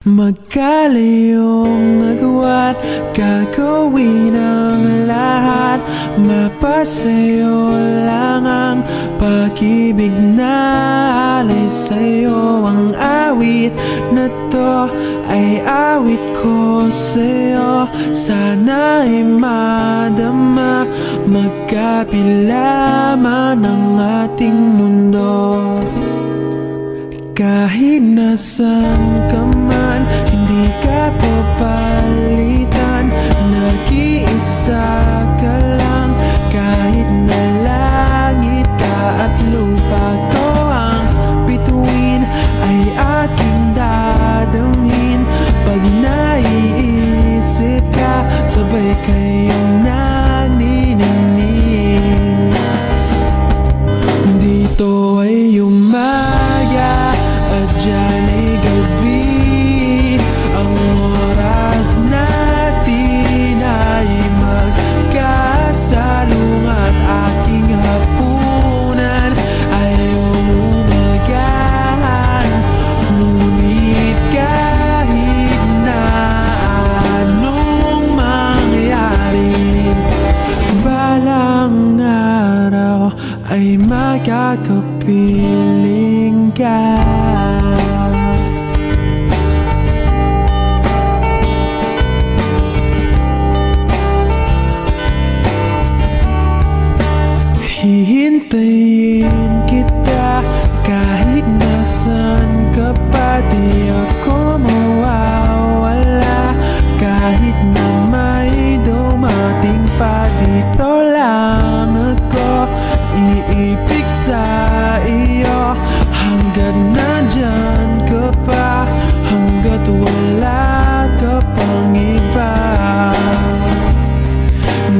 Magkalayong nagawa't gagawin ang lahat. Mapasayo lang ang pag-ibig na alay sa'yo. Ang awit na to ay awit ko sa'yo. Sana ay madama magkapila man ang ating mundo. Kahit nasan ka man, hindi ka papalitan. Nag-iisa ka lang, kahit na langit ka at lupa ko ang bituin, ay aking dadamhin. Pag naiisip ka, sabay kayong nagniningning. Dito ay umaga at dyan ay gabi. Ang oras natin ay magkasalung at aking hapunan ay umagahan. Ngunit kahit na anong mangyari, balang araw ay makakapiling ka. Hihintayin kita kahit nasan ka pa. Di ako mawawala kahit na may dumating pa. Dito lang ako iibig sa iyo hanggat nandyan ka pa, hanggat wala ka pang iba.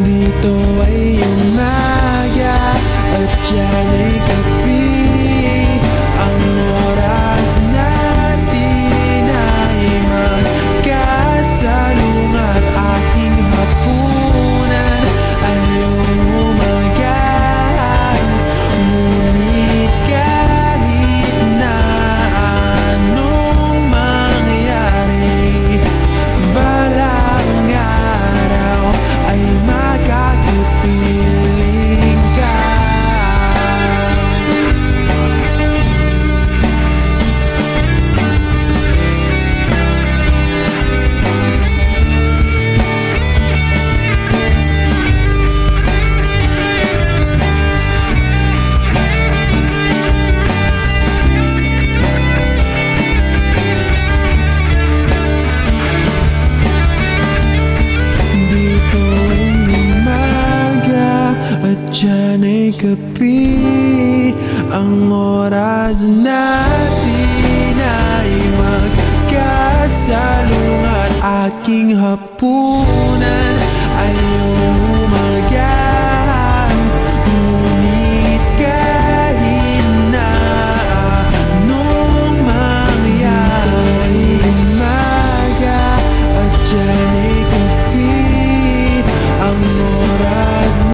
Dito ay umaga at dyan ay gabi. Ang oras natin ay magkasalung at aking hapunan ay umagahan. Ngunit kahit na anong mangyari, balang araw ay makakapiling ka. Dito ay umaga at dyan ay gabi. Ang oras natin ay magkasalung at aking hapunan ay